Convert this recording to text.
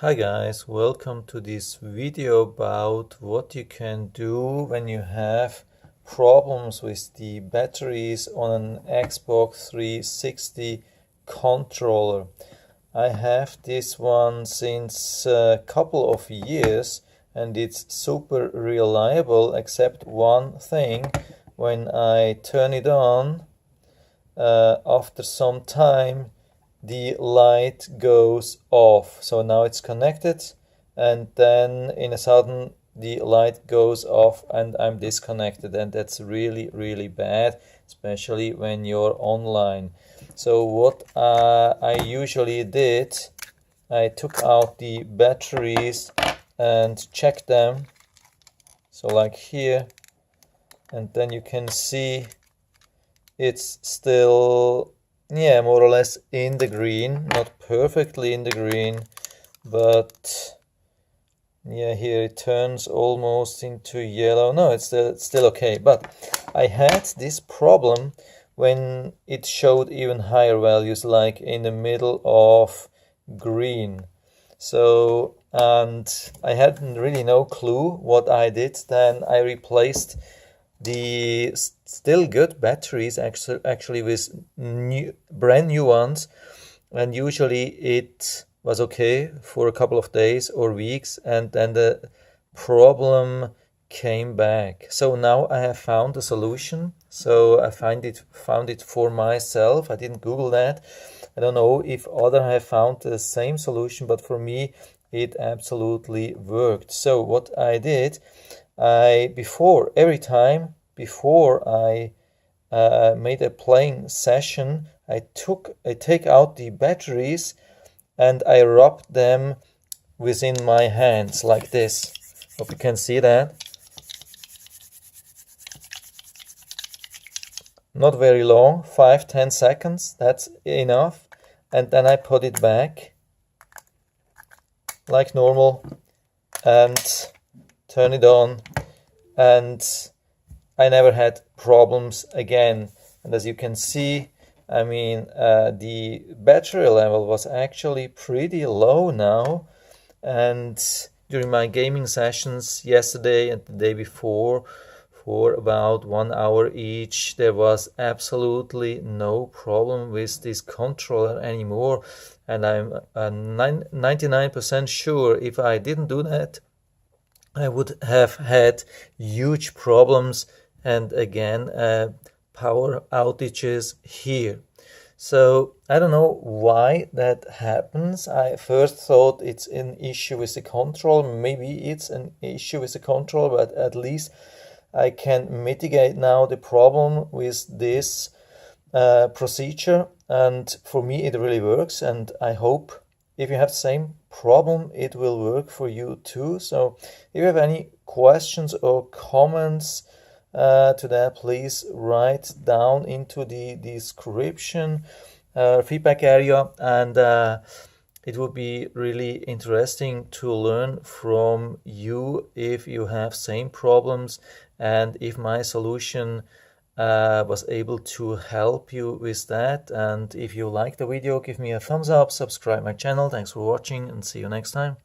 Hi guys, welcome to this video about what you can do when you have problems with the batteries on an Xbox 360 controller. I have this one since a couple of years and it's super reliable, except one thing: when I turn it on, after some time the light goes off. So now it's connected, and then in a sudden the light goes off and I'm disconnected, and that's really bad, especially when you're online. So what I usually did, I took out the batteries and checked them, so like here, and then you can see it's still, yeah, more or less in the green, not perfectly in the green, but yeah, here it turns almost into yellow. No, it's still okay. But I had this problem when it showed even higher values, like in the middle of green. So, and I had really no clue what I did. Then I replaced the still good batteries actually with brand new ones, and usually it was okay for a couple of days or weeks, and then the problem came back. So now I have found a solution. So I found it for myself. I didn't Google that. I don't know if others have found the same solution, but for me it absolutely worked. So what I did, every time before I made a playing session, I take out the batteries and I rub them within my hands like this. Hope you can see that. Not very long, 5-10 seconds, that's enough. And then I put it back like normal and turn it on, and I never had problems again. And as you can see, I mean, the battery level was actually pretty low now, and during my gaming sessions yesterday and the day before, for about 1 hour each, there was absolutely no problem with this controller anymore. And I'm 99% sure if I didn't do that, I would have had huge problems and again power outages here. So I don't know why that happens. I first thought it's an issue with the control. Maybe it's an issue with the control, but at least I can mitigate now the problem with this procedure, and for me it really works, and I hope if you have the same problem it will work for you too. So if you have any questions or comments to that, please write down into the description feedback area, and it would be really interesting to learn from you if you have same problems, and if my solution was able to help you with that. And if you like the video, give me a thumbs up, subscribe my channel. Thanks for watching, and see you next time.